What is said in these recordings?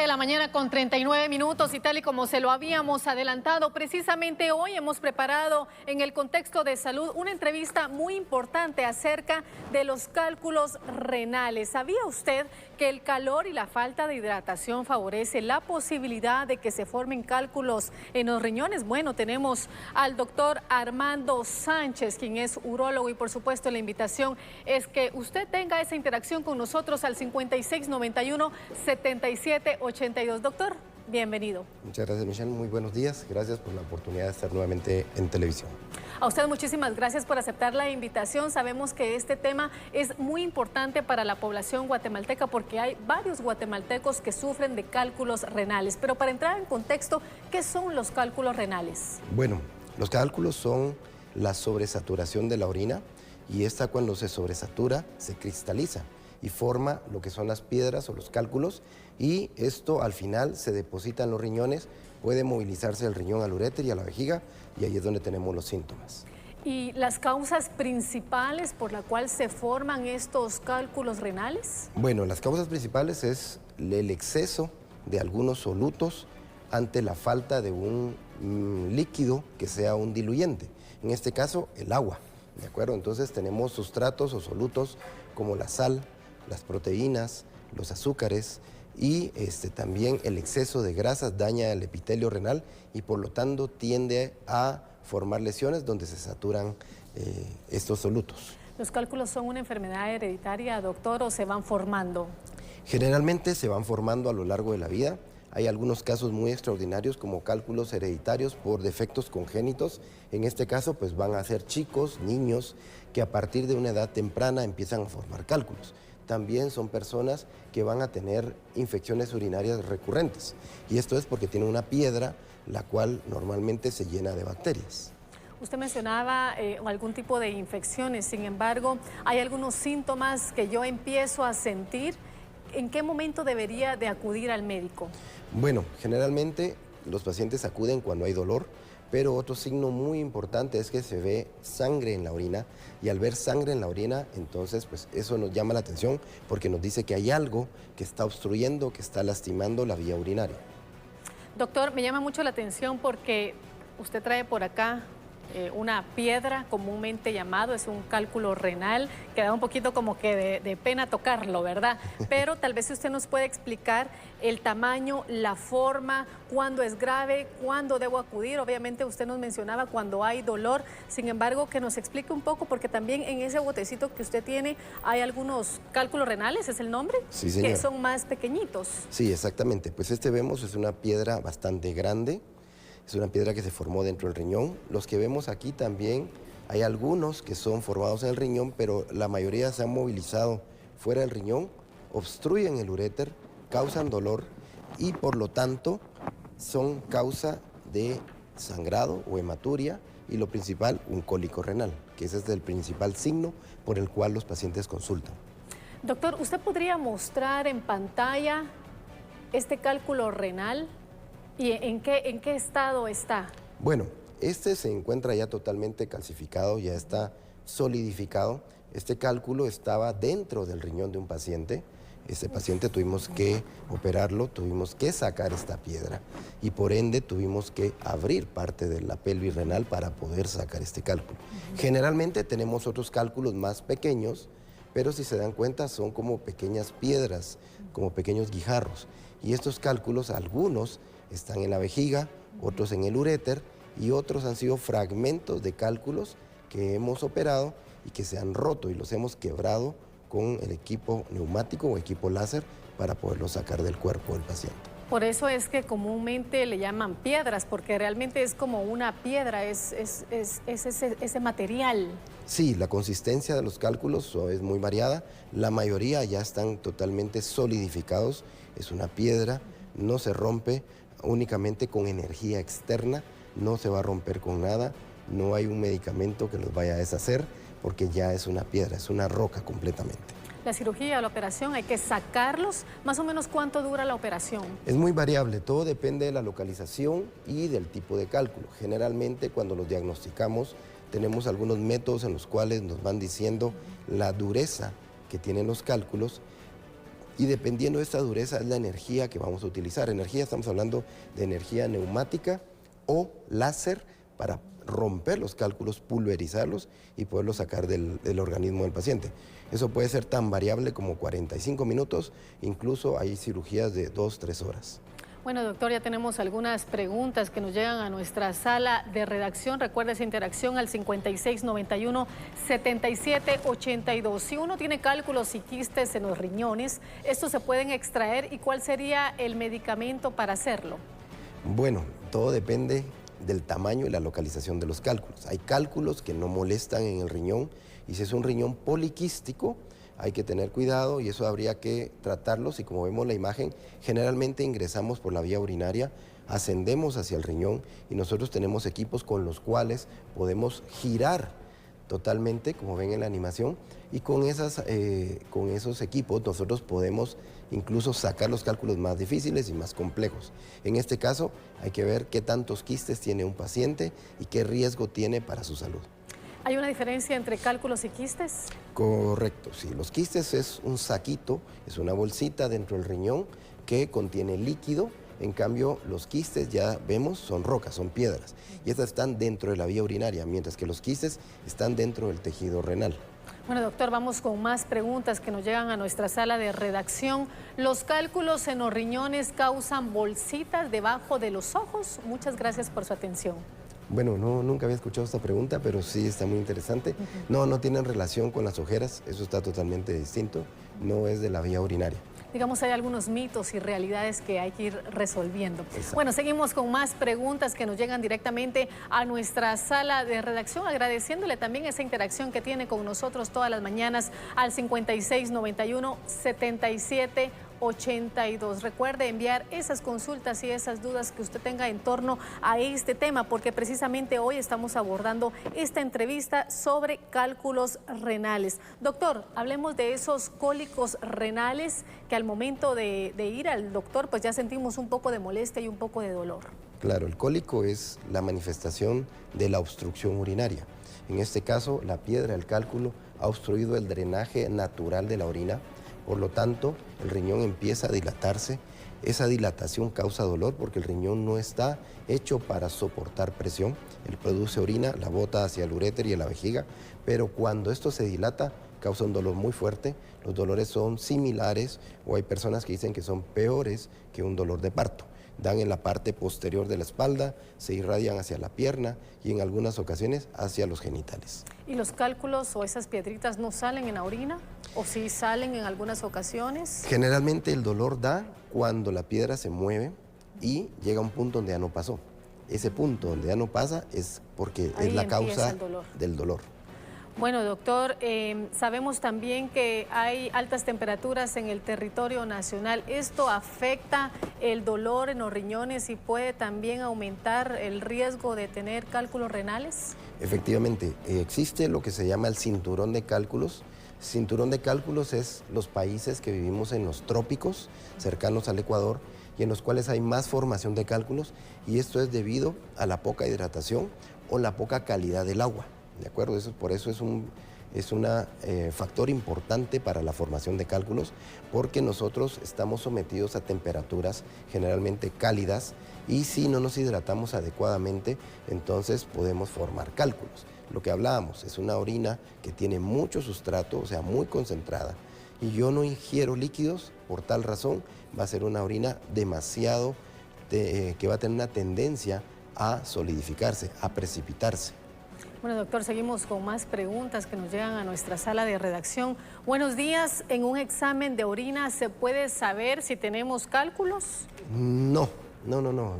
de la mañana con 39 minutos y tal y como se lo habíamos adelantado, precisamente hoy hemos preparado en el contexto de salud una entrevista muy importante acerca de los cálculos renales. ¿Sabía usted que el calor y la falta de hidratación favorece la posibilidad de que se formen cálculos en los riñones? Bueno, tenemos al doctor Armando Sánchez, quien es urólogo, y por supuesto la invitación es que usted tenga esa interacción con nosotros al 5691-7782. Doctor, bienvenido. Muchas gracias, Michelle. Muy buenos días. Gracias por la oportunidad de estar nuevamente en televisión. A usted muchísimas gracias por aceptar la invitación. Sabemos que este tema es muy importante para la población guatemalteca porque hay varios guatemaltecos que sufren de cálculos renales. Pero para entrar en contexto, ¿qué son los cálculos renales? Bueno, los cálculos son la sobresaturación de la orina y esta, cuando se sobresatura, se cristaliza y forma lo que son las piedras o los cálculos, y esto al final se deposita en los riñones, puede movilizarse el riñón al uréter y a la vejiga, y ahí es donde tenemos los síntomas. ¿Y las causas principales por las cuales se forman estos cálculos renales? Bueno, las causas principales es el exceso de algunos solutos ante la falta de un líquido que sea un diluyente, en este caso el agua, ¿de acuerdo? Entonces tenemos sustratos o solutos como la sal, las proteínas, los azúcares, y también el exceso de grasas daña el epitelio renal y por lo tanto tiende a formar lesiones donde se saturan estos solutos. ¿Los cálculos son una enfermedad hereditaria, doctor, o se van formando? Generalmente se van formando a lo largo de la vida. Hay algunos casos muy extraordinarios como cálculos hereditarios por defectos congénitos. En este caso, pues van a ser chicos, niños, que a partir de una edad temprana empiezan a formar cálculos. También son personas que van a tener infecciones urinarias recurrentes. Y esto es porque tienen una piedra, la cual normalmente se llena de bacterias. Usted mencionaba algún tipo de infecciones, sin embargo, hay algunos síntomas que yo empiezo a sentir. ¿En qué momento debería de acudir al médico? Bueno, generalmente los pacientes acuden cuando hay dolor, pero otro signo muy importante es que se ve sangre en la orina, y al ver sangre en la orina, entonces pues eso nos llama la atención porque nos dice que hay algo que está obstruyendo, que está lastimando la vía urinaria. Doctor, me llama mucho la atención porque usted trae por acá una piedra comúnmente llamado, es un cálculo renal, que da un poquito como que de pena tocarlo, ¿verdad? Pero tal vez usted nos puede explicar el tamaño, la forma, cuándo es grave, cuándo debo acudir. Obviamente usted nos mencionaba cuando hay dolor, sin embargo que nos explique un poco porque también en ese botecito que usted tiene hay algunos cálculos renales, ¿es el nombre? Sí, señora. Que son más pequeñitos. Sí, exactamente. Pues vemos es una piedra bastante grande. Es una piedra que se formó dentro del riñón. Los que vemos aquí también, hay algunos que son formados en el riñón, pero la mayoría se han movilizado fuera del riñón, obstruyen el uréter, causan dolor y por lo tanto son causa de sangrado o hematuria y lo principal, un cólico renal, que ese es el principal signo por el cual los pacientes consultan. Doctor, ¿usted podría mostrar en pantalla este cálculo renal? ¿Y en qué estado está? Bueno, este se encuentra ya totalmente calcificado, ya está solidificado. Este cálculo estaba dentro del riñón de un paciente. Ese paciente tuvimos que operarlo, tuvimos que sacar esta piedra y por ende tuvimos que abrir parte de la pelvis renal para poder sacar este cálculo. Generalmente tenemos otros cálculos más pequeños, pero si se dan cuenta son como pequeñas piedras, como pequeños guijarros. Y estos cálculos, algunos están en la vejiga, otros en el uréter y otros han sido fragmentos de cálculos que hemos operado y que se han roto y los hemos quebrado con el equipo neumático o equipo láser para poderlos sacar del cuerpo del paciente. Por eso es que comúnmente le llaman piedras, porque realmente es como una piedra, es ese material. Sí, la consistencia de los cálculos es muy variada, la mayoría ya están totalmente solidificados, es una piedra, no se rompe, únicamente con energía externa, no se va a romper con nada, no hay un medicamento que los vaya a deshacer porque ya es una piedra, es una roca completamente. La cirugía, la operación, hay que sacarlos. ¿Más o menos cuánto dura la operación? Es muy variable, todo depende de la localización y del tipo de cálculo. Generalmente cuando los diagnosticamos tenemos algunos métodos en los cuales nos van diciendo la dureza que tienen los cálculos. Y dependiendo de esta dureza es la energía que vamos a utilizar. Energía, estamos hablando de energía neumática o láser para romper los cálculos, pulverizarlos y poderlos sacar del organismo del paciente. Eso puede ser tan variable como 45 minutos, incluso hay cirugías de 2-3 horas. Bueno, doctor, ya tenemos algunas preguntas que nos llegan a nuestra sala de redacción. Recuerda esa interacción al 5691-7782. Si uno tiene cálculos y quistes en los riñones, ¿estos se pueden extraer y cuál sería el medicamento para hacerlo? Bueno, todo depende del tamaño y la localización de los cálculos. Hay cálculos que no molestan en el riñón y si es un riñón poliquístico hay que tener cuidado y eso habría que tratarlos y como vemos la imagen, generalmente ingresamos por la vía urinaria, ascendemos hacia el riñón y nosotros tenemos equipos con los cuales podemos girar totalmente, como ven en la animación, y con esos equipos nosotros podemos incluso sacar los cálculos más difíciles y más complejos. En este caso hay que ver qué tantos quistes tiene un paciente y qué riesgo tiene para su salud. ¿Hay una diferencia entre cálculos y quistes? Correcto, sí. Los quistes es un saquito, es una bolsita dentro del riñón que contiene líquido. En cambio, los quistes ya vemos son rocas, son piedras. Y estas están dentro de la vía urinaria, mientras que los quistes están dentro del tejido renal. Bueno, doctor, vamos con más preguntas que nos llegan a nuestra sala de redacción. ¿Los cálculos en los riñones causan bolsitas debajo de los ojos? Muchas gracias por su atención. Bueno, nunca había escuchado esta pregunta, pero sí está muy interesante. No tienen relación con las ojeras, eso está totalmente distinto, no es de la vía urinaria. Digamos, hay algunos mitos y realidades que hay que ir resolviendo. Exacto. Bueno, seguimos con más preguntas que nos llegan directamente a nuestra sala de redacción, agradeciéndole también esa interacción que tiene con nosotros todas las mañanas al 5691-7782. Recuerde enviar esas consultas y esas dudas que usted tenga en torno a este tema, porque precisamente hoy estamos abordando esta entrevista sobre cálculos renales. Doctor, hablemos de esos cólicos renales que al momento de ir al doctor pues ya sentimos un poco de molestia y un poco de dolor. Claro, el cólico es la manifestación de la obstrucción urinaria. En este caso, la piedra del cálculo ha obstruido el drenaje natural de la orina. Por lo tanto, el riñón empieza a dilatarse. Esa dilatación causa dolor porque el riñón no está hecho para soportar presión. Él produce orina, la bota hacia el uréter y a la vejiga, pero cuando esto se dilata, causa un dolor muy fuerte. Los dolores son similares o hay personas que dicen que son peores que un dolor de parto. Dan en la parte posterior de la espalda, se irradian hacia la pierna y en algunas ocasiones hacia los genitales. ¿Y los cálculos o esas piedritas no salen en la orina? ¿O sí salen en algunas ocasiones? Generalmente el dolor da cuando la piedra se mueve y llega a un punto donde ya no pasó. Ese punto donde ya no pasa es porque ahí es la causa del dolor. Bueno, doctor, sabemos también que hay altas temperaturas en el territorio nacional. ¿Esto afecta el dolor en los riñones y puede también aumentar el riesgo de tener cálculos renales? Efectivamente, existe lo que se llama el cinturón de cálculos. Cinturón de cálculos es los países que vivimos en los trópicos, cercanos al Ecuador, y en los cuales hay más formación de cálculos, y esto es debido a la poca hidratación o la poca calidad del agua. ¿De acuerdo? Por eso es un factor importante para la formación de cálculos, porque nosotros estamos sometidos a temperaturas generalmente cálidas y si no nos hidratamos adecuadamente, entonces podemos formar cálculos. Lo que hablábamos es una orina que tiene mucho sustrato, o sea, muy concentrada, y yo no ingiero líquidos, por tal razón va a ser una orina demasiado, que va a tener una tendencia a solidificarse, a precipitarse. Bueno, doctor, seguimos con más preguntas que nos llegan a nuestra sala de redacción. Buenos días, ¿en un examen de orina se puede saber si tenemos cálculos? No.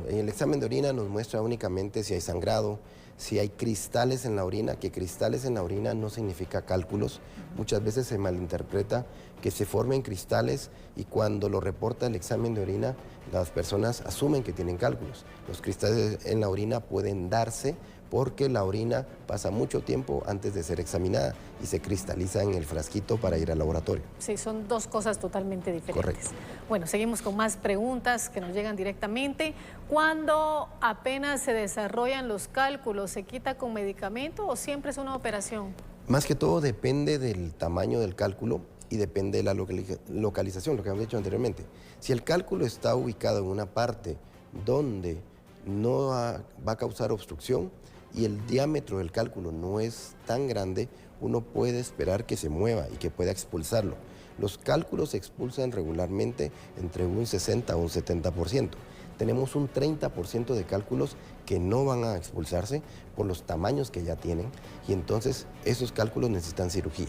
El examen de orina nos muestra únicamente si hay sangrado, si hay cristales en la orina, que cristales en la orina no significa cálculos. Muchas veces se malinterpreta que se formen cristales y cuando lo reporta el examen de orina, las personas asumen que tienen cálculos. Los cristales en la orina pueden darse porque la orina pasa mucho tiempo antes de ser examinada y se cristaliza en el frasquito para ir al laboratorio. Sí, son dos cosas totalmente diferentes. Correcto. Bueno, seguimos con más preguntas que nos llegan directamente. ¿Cuándo apenas se desarrollan los cálculos, se quita con medicamento o siempre es una operación? Más que todo depende del tamaño del cálculo y depende de la localización, lo que hemos dicho anteriormente. Si el cálculo está ubicado en una parte donde no va a causar obstrucción y el diámetro del cálculo no es tan grande, uno puede esperar que se mueva y que pueda expulsarlo. Los cálculos se expulsan regularmente entre un 60 a un 70%. Tenemos un 30% de cálculos que no van a expulsarse por los tamaños que ya tienen y entonces esos cálculos necesitan cirugía.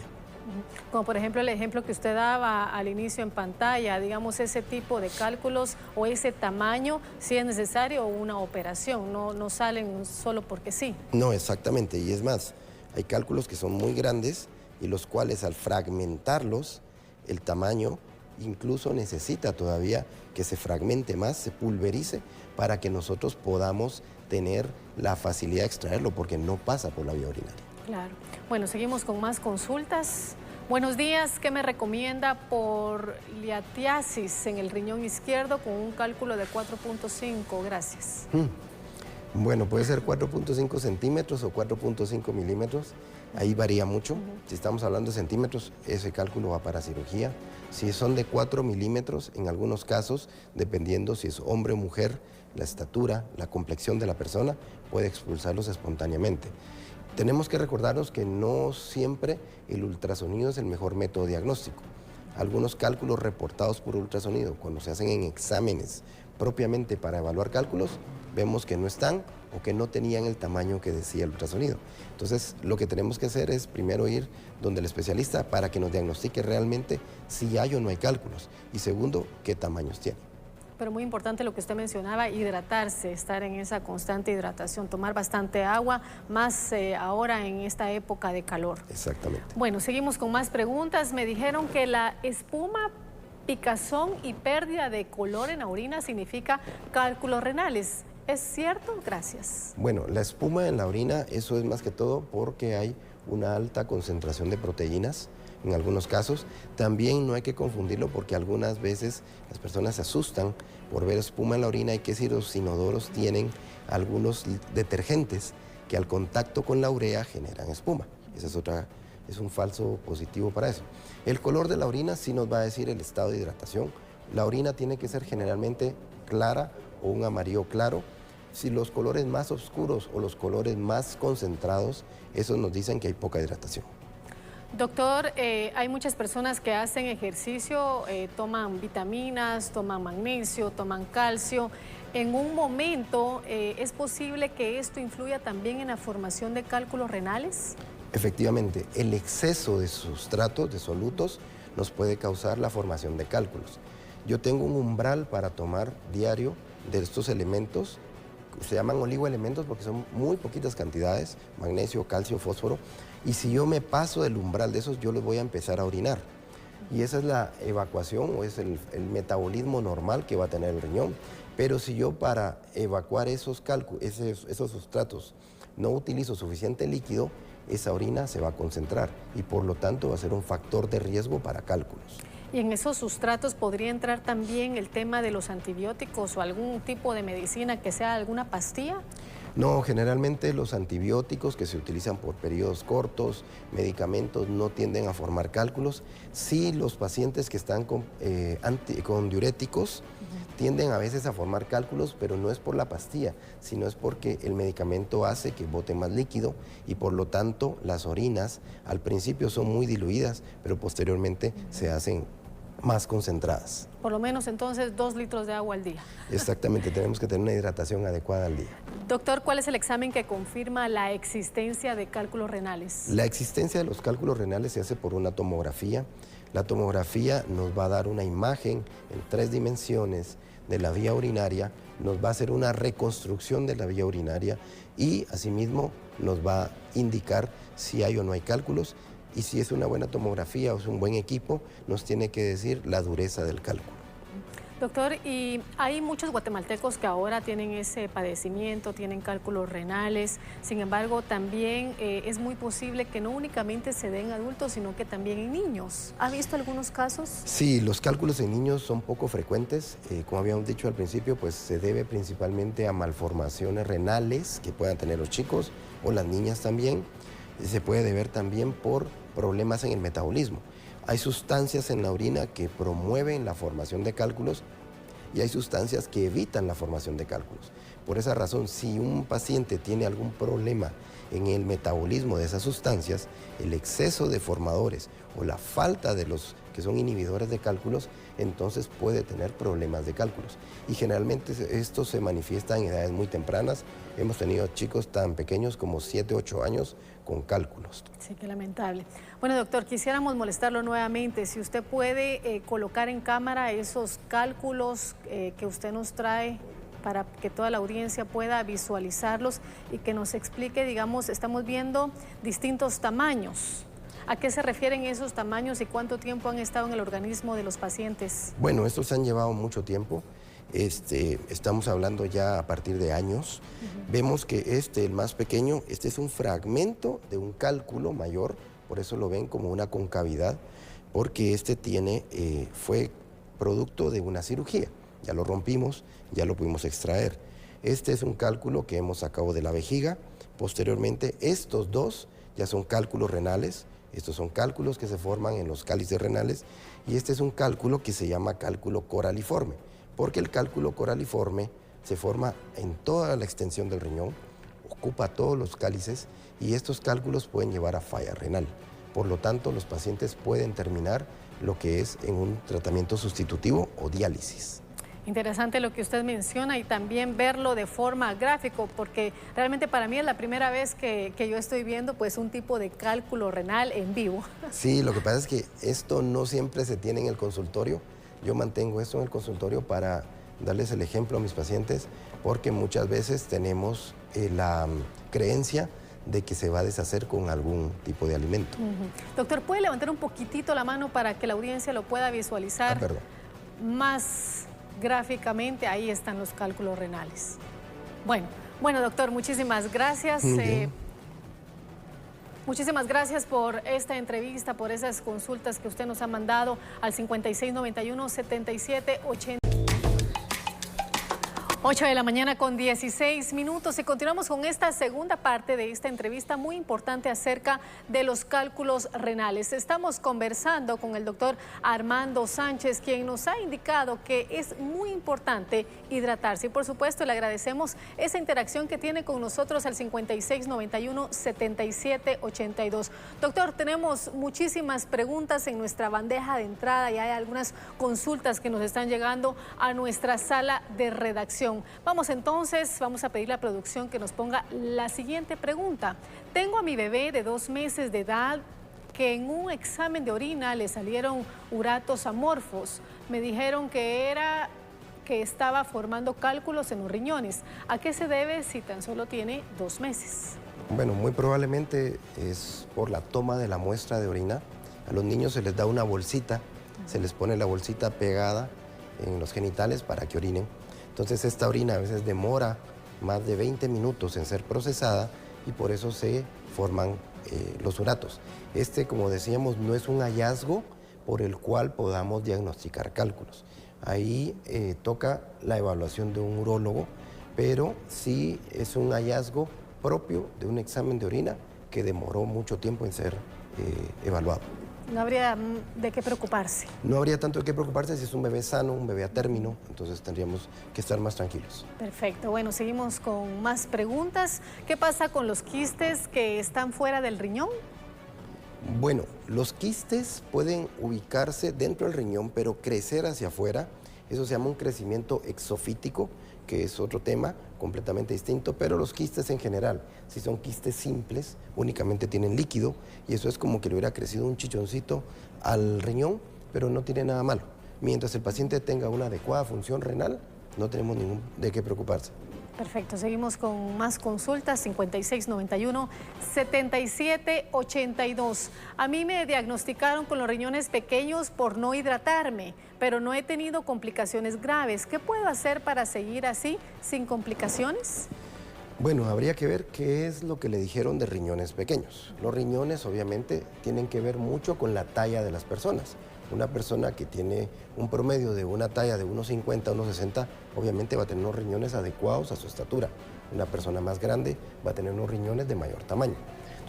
Como por ejemplo el ejemplo que usted daba al inicio en pantalla, digamos ese tipo de cálculos o ese tamaño, si es necesario una operación, no salen solo porque sí. No, exactamente, y es más, hay cálculos que son muy grandes y los cuales al fragmentarlos, el tamaño incluso necesita todavía que se fragmente más, se pulverice, para que nosotros podamos tener la facilidad de extraerlo, porque no pasa por la vía urinaria. Claro. Bueno, seguimos con más consultas. Buenos días, ¿qué me recomienda por litiasis en el riñón izquierdo con un cálculo de 4.5? Gracias. Bueno, puede ser 4.5 centímetros o 4.5 milímetros, ahí varía mucho. Si estamos hablando de centímetros, ese cálculo va para cirugía. Si son de 4 milímetros, en algunos casos, dependiendo si es hombre o mujer, la estatura, la complexión de la persona, puede expulsarlos espontáneamente. Tenemos que recordarnos que no siempre el ultrasonido es el mejor método diagnóstico. Algunos cálculos reportados por ultrasonido, cuando se hacen en exámenes propiamente para evaluar cálculos, vemos que no están o que no tenían el tamaño que decía el ultrasonido. Entonces, lo que tenemos que hacer es primero ir donde el especialista para que nos diagnostique realmente si hay o no hay cálculos y segundo, qué tamaños tienen. Pero muy importante lo que usted mencionaba, hidratarse, estar en esa constante hidratación, tomar bastante agua, más ahora en esta época de calor. Exactamente. Bueno, seguimos con más preguntas. Me dijeron que la espuma, picazón y pérdida de color en la orina significa cálculos renales. ¿Es cierto? Gracias. Bueno, la espuma en la orina, eso es más que todo porque hay una alta concentración de proteínas. En algunos casos, también no hay que confundirlo porque algunas veces las personas se asustan por ver espuma en la orina y que si los inodoros tienen algunos detergentes que al contacto con la urea generan espuma. Esa es un falso positivo para eso. El color de la orina sí nos va a decir el estado de hidratación. La orina tiene que ser generalmente clara o un amarillo claro. Si los colores más oscuros o los colores más concentrados, esos nos dicen que hay poca hidratación. Doctor, hay muchas personas que hacen ejercicio, toman vitaminas, toman magnesio, toman calcio. En un momento, ¿es posible que esto influya también en la formación de cálculos renales? Efectivamente, el exceso de sustratos, de solutos, nos puede causar la formación de cálculos. Yo tengo un umbral para tomar diario de estos elementos, se llaman oligoelementos porque son muy poquitas cantidades, magnesio, calcio, fósforo, y si yo me paso del umbral de esos, yo los voy a empezar a orinar. Y esa es la evacuación o es el metabolismo normal que va a tener el riñón. Pero si yo para evacuar esos sustratos no utilizo suficiente líquido, esa orina se va a concentrar y por lo tanto va a ser un factor de riesgo para cálculos. ¿Y en esos sustratos podría entrar también el tema de los antibióticos o algún tipo de medicina que sea alguna pastilla? No, generalmente los antibióticos que se utilizan por periodos cortos, medicamentos, no tienden a formar cálculos. Sí, los pacientes que están con diuréticos tienden a veces a formar cálculos, pero no es por la pastilla, sino es porque el medicamento hace que bote más líquido y por lo tanto las orinas al principio son muy diluidas, pero posteriormente se hacen más concentradas. Por lo menos entonces 2 litros de agua al día. Exactamente, tenemos que tener una hidratación adecuada al día. Doctor, ¿cuál es el examen que confirma la existencia de cálculos renales? La existencia de los cálculos renales se hace por una tomografía. La tomografía nos va a dar una imagen en 3 dimensiones de la vía urinaria, nos va a hacer una reconstrucción de la vía urinaria y asimismo nos va a indicar si hay o no hay cálculos. Y si es una buena tomografía o es un buen equipo, nos tiene que decir la dureza del cálculo. Doctor, y hay muchos guatemaltecos que ahora tienen ese padecimiento, tienen cálculos renales, sin embargo también es muy posible que no únicamente se den en adultos, sino que también en niños. ¿Ha visto algunos casos? Sí, los cálculos en niños son poco frecuentes, como habíamos dicho al principio, pues se debe principalmente a malformaciones renales que puedan tener los chicos o las niñas también. Se puede deber también por problemas en el metabolismo. Hay sustancias en la orina que promueven la formación de cálculos y hay sustancias que evitan la formación de cálculos. Por esa razón, si un paciente tiene algún problema en el metabolismo de esas sustancias, el exceso de formadores o la falta de los que son inhibidores de cálculos, entonces puede tener problemas de cálculos. Y generalmente esto se manifiesta en edades muy tempranas. Hemos tenido chicos tan pequeños como 7, 8 años con cálculos. Sí, qué lamentable. Bueno, doctor, quisiéramos molestarlo nuevamente. Si usted puede colocar en cámara esos cálculos que usted nos trae para que toda la audiencia pueda visualizarlos y que nos explique, digamos, estamos viendo distintos tamaños. ¿A qué se refieren esos tamaños y cuánto tiempo han estado en el organismo de los pacientes? Bueno, estos han llevado mucho tiempo. Estamos hablando ya a partir de años. Vemos que el más pequeño, este es un fragmento de un cálculo mayor, por eso lo ven como una concavidad, porque fue producto de una cirugía. Ya lo rompimos, ya lo pudimos extraer. Este es un cálculo que hemos sacado de la vejiga. Posteriormente, estos dos ya son cálculos renales. Estos son cálculos que se forman en los cálices renales y este es un cálculo que se llama cálculo coraliforme, porque el cálculo coraliforme se forma en toda la extensión del riñón, ocupa todos los cálices y estos cálculos pueden llevar a falla renal. Por lo tanto, los pacientes pueden terminar lo que es en un tratamiento sustitutivo o diálisis. Interesante lo que usted menciona y también verlo de forma gráfica, porque realmente para mí es la primera vez que yo estoy viendo pues un tipo de cálculo renal en vivo. Sí, lo que pasa es que esto no siempre se tiene en el consultorio. Yo mantengo esto en el consultorio para darles el ejemplo a mis pacientes, porque muchas veces tenemos la creencia de que se va a deshacer con algún tipo de alimento. Doctor, ¿puede levantar un poquitito la mano para que la audiencia lo pueda visualizar más gráficamente? Ahí están los cálculos renales. Bueno, doctor, muchísimas gracias. Muchísimas gracias por esta entrevista, por esas consultas que usted nos ha mandado al 5691-7780. 8 de la mañana con 16 minutos y continuamos con esta segunda parte de esta entrevista muy importante acerca de los cálculos renales. Estamos conversando con el doctor Armando Sánchez, quien nos ha indicado que es muy importante hidratarse y por supuesto le agradecemos esa interacción que tiene con nosotros al 5691-7782. Doctor, tenemos muchísimas preguntas en nuestra bandeja de entrada y hay algunas consultas que nos están llegando a nuestra sala de redacción. Vamos entonces, vamos a pedir a la producción que nos ponga la siguiente pregunta. Tengo a mi bebé de 2 meses de edad que en un examen de orina le salieron uratos amorfos. Me dijeron que estaba formando cálculos en los riñones. ¿A qué se debe si tan solo tiene 2 meses? Bueno, muy probablemente es por la toma de la muestra de orina. A los niños se les da una bolsita, se les pone la bolsita pegada en los genitales para que orinen. Entonces esta orina a veces demora más de 20 minutos en ser procesada y por eso se forman los uratos. Como decíamos, no es un hallazgo por el cual podamos diagnosticar cálculos. Ahí toca la evaluación de un urólogo, pero sí es un hallazgo propio de un examen de orina que demoró mucho tiempo en ser evaluado. No habría de qué preocuparse. No habría tanto de qué preocuparse si es un bebé sano, un bebé a término, entonces tendríamos que estar más tranquilos. Perfecto, bueno, seguimos con más preguntas. ¿Qué pasa con los quistes que están fuera del riñón? Bueno, los quistes pueden ubicarse dentro del riñón, pero crecer hacia afuera. Eso se llama un crecimiento exofítico, que es otro tema completamente distinto, pero los quistes en general, si son quistes simples, únicamente tienen líquido y eso es como que le hubiera crecido un chichoncito al riñón, pero no tiene nada malo. Mientras el paciente tenga una adecuada función renal, no tenemos de qué preocuparse. Perfecto, seguimos con más consultas, 5691-7782. A mí me diagnosticaron con los riñones pequeños por no hidratarme, pero no he tenido complicaciones graves. ¿Qué puedo hacer para seguir así, sin complicaciones? Bueno, habría que ver qué es lo que le dijeron de riñones pequeños. Los riñones obviamente tienen que ver mucho con la talla de las personas. Una persona que tiene un promedio de una talla de 1,50 a 1,60, obviamente va a tener unos riñones adecuados a su estatura. Una persona más grande va a tener unos riñones de mayor tamaño.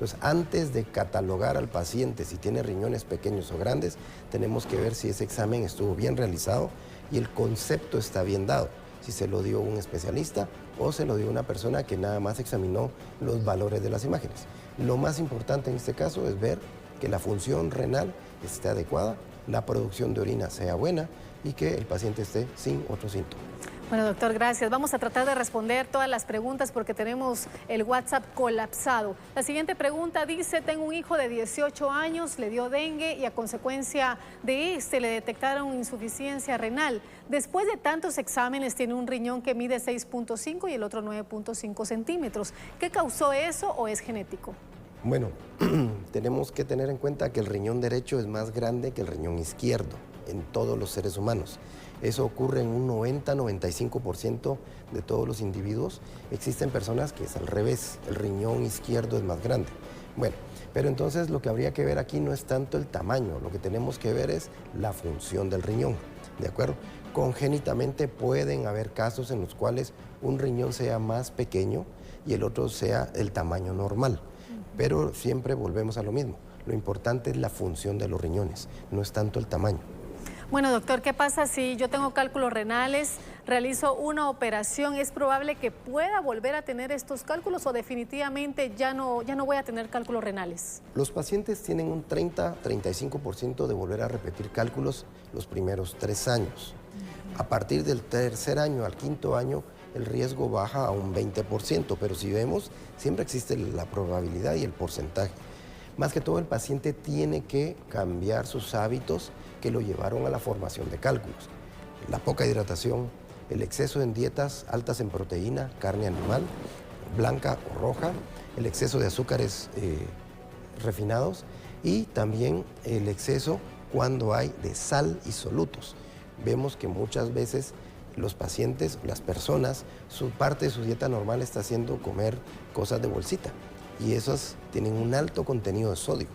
Entonces, antes de catalogar al paciente si tiene riñones pequeños o grandes, tenemos que ver si ese examen estuvo bien realizado y el concepto está bien dado. Si se lo dio un especialista o se lo dio una persona que nada más examinó los valores de las imágenes. Lo más importante en este caso es ver que la función renal esté adecuada, la producción de orina sea buena y que el paciente esté sin otros síntomas. Bueno, doctor, gracias. Vamos a tratar de responder todas las preguntas porque tenemos el WhatsApp colapsado. La siguiente pregunta dice, tengo un hijo de 18 años, le dio dengue y a consecuencia de le detectaron insuficiencia renal. Después de tantos exámenes tiene un riñón que mide 6.5 y el otro 9.5 centímetros. ¿Qué causó eso o es genético? Bueno, tenemos que tener en cuenta que el riñón derecho es más grande que el riñón izquierdo en todos los seres humanos. Eso ocurre en un 90-95% de todos los individuos. Existen personas que es al revés, el riñón izquierdo es más grande. Bueno, pero entonces lo que habría que ver aquí no es tanto el tamaño, lo que tenemos que ver es la función del riñón, ¿de acuerdo? Congénitamente pueden haber casos en los cuales un riñón sea más pequeño y el otro sea el tamaño normal, pero siempre volvemos a lo mismo. Lo importante es la función de los riñones, no es tanto el tamaño. Bueno, doctor, ¿qué pasa si yo tengo cálculos renales, realizo una operación? ¿Es probable que pueda volver a tener estos cálculos o definitivamente ya no voy a tener cálculos renales? Los pacientes tienen un 30-35% de volver a repetir cálculos los primeros 3 años. A partir del tercer año al quinto año, el riesgo baja a un 20%, pero si vemos, siempre existe la probabilidad y el porcentaje. Más que todo, el paciente tiene que cambiar sus hábitos que lo llevaron a la formación de cálculos. La poca hidratación, el exceso en dietas altas en proteína, carne animal, blanca o roja, el exceso de azúcares refinados y también el exceso cuando hay de sal y solutos. Vemos que muchas veces los pacientes, las personas, parte de su dieta normal está haciendo comer cosas de bolsita y esas tienen un alto contenido de sodio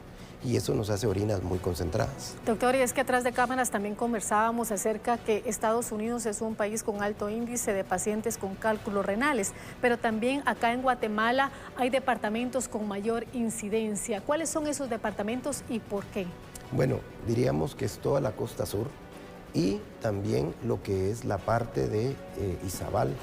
y eso nos hace orinas muy concentradas. Doctor, y es que atrás de cámaras también conversábamos acerca que Estados Unidos es un país con alto índice de pacientes con cálculos renales, pero también acá en Guatemala hay departamentos con mayor incidencia. ¿Cuáles son esos departamentos y por qué? Bueno, diríamos que es toda la costa sur y también lo que es la parte de Izabal,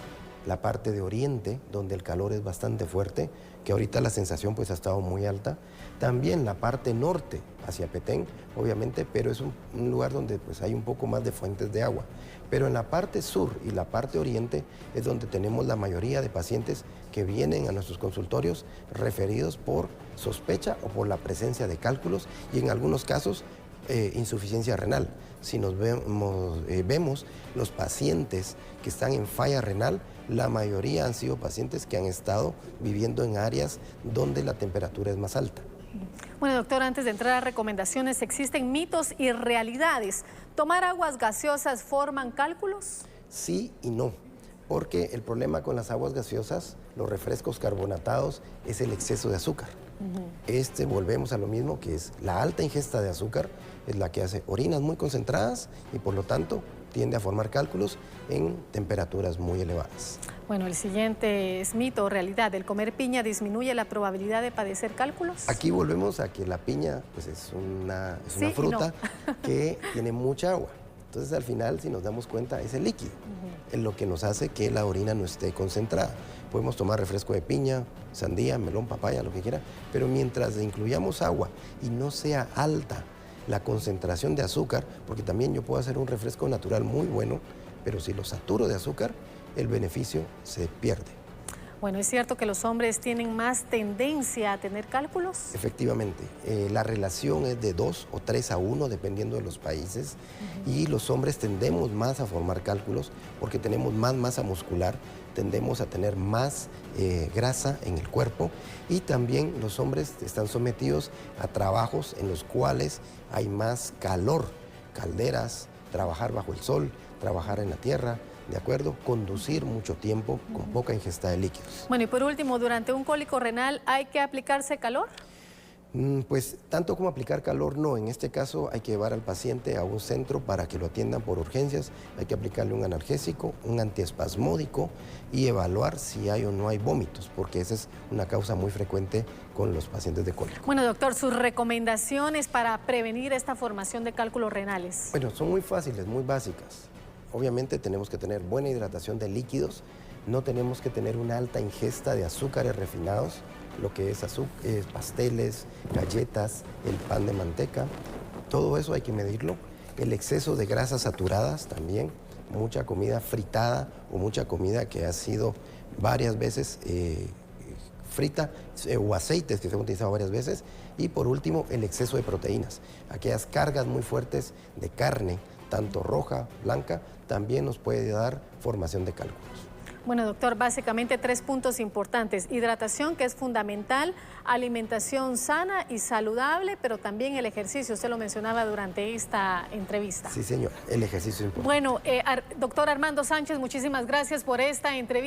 la parte de oriente, donde el calor es bastante fuerte, que ahorita la sensación pues ha estado muy alta. También la parte norte, hacia Petén, obviamente, pero es un lugar donde pues hay un poco más de fuentes de agua. Pero en la parte sur y la parte oriente es donde tenemos la mayoría de pacientes que vienen a nuestros consultorios referidos por sospecha o por la presencia de cálculos y en algunos casos insuficiencia renal. Si nos vemos los pacientes que están en falla renal, la mayoría han sido pacientes que han estado viviendo en áreas donde la temperatura es más alta. Bueno, doctor, antes de entrar a recomendaciones, ¿existen mitos y realidades? ¿Tomar aguas gaseosas forman cálculos? Sí y no, porque el problema con las aguas gaseosas, los refrescos carbonatados, es el exceso de azúcar. Volvemos a lo mismo, que es la alta ingesta de azúcar, es la que hace orinas muy concentradas y por lo tanto tiende a formar cálculos en temperaturas muy elevadas. Bueno, el siguiente es mito o realidad. ¿El comer piña disminuye la probabilidad de padecer cálculos? Aquí volvemos a que la piña pues es una fruta que tiene mucha agua. Entonces al final, si nos damos cuenta, es el líquido, es lo que nos hace que la orina no esté concentrada. Podemos tomar refresco de piña, sandía, melón, papaya, lo que quiera, pero mientras incluyamos agua y no sea alta la concentración de azúcar, porque también yo puedo hacer un refresco natural muy bueno, pero si lo saturo de azúcar, el beneficio se pierde. Bueno, ¿es cierto que los hombres tienen más tendencia a tener cálculos? Efectivamente, la relación es de 2 o 3 a 1, dependiendo de los países, y los hombres tendemos más a formar cálculos porque tenemos más masa muscular, tendemos a tener más grasa en el cuerpo y también los hombres están sometidos a trabajos en los cuales hay más calor, calderas, trabajar bajo el sol, trabajar en la tierra, ¿de acuerdo? Conducir mucho tiempo con poca ingesta de líquidos. Bueno, y por último, ¿durante un cólico renal hay que aplicarse calor? Pues tanto como aplicar calor, no. En este caso hay que llevar al paciente a un centro para que lo atiendan por urgencias. Hay que aplicarle un analgésico, un antiespasmódico y evaluar si hay o no hay vómitos, porque esa es una causa muy frecuente con los pacientes de cólico. Bueno, doctor, sus recomendaciones para prevenir esta formación de cálculos renales. Bueno, son muy fáciles, muy básicas. Obviamente tenemos que tener buena hidratación de líquidos, no tenemos que tener una alta ingesta de azúcares refinados, lo que es pasteles, galletas, el pan de manteca, todo eso hay que medirlo. El exceso de grasas saturadas también, mucha comida fritada o mucha comida que ha sido varias veces frita o aceites que se han utilizado varias veces. Y por último, el exceso de proteínas, aquellas cargas muy fuertes de carne, tanto roja, blanca, también nos puede dar formación de cálculos. Bueno, doctor, básicamente 3 puntos importantes. Hidratación, que es fundamental, alimentación sana y saludable, pero también el ejercicio. Usted lo mencionaba durante esta entrevista. Sí, señor, el ejercicio es importante. Bueno, doctor Armando Sánchez, muchísimas gracias por esta entrevista.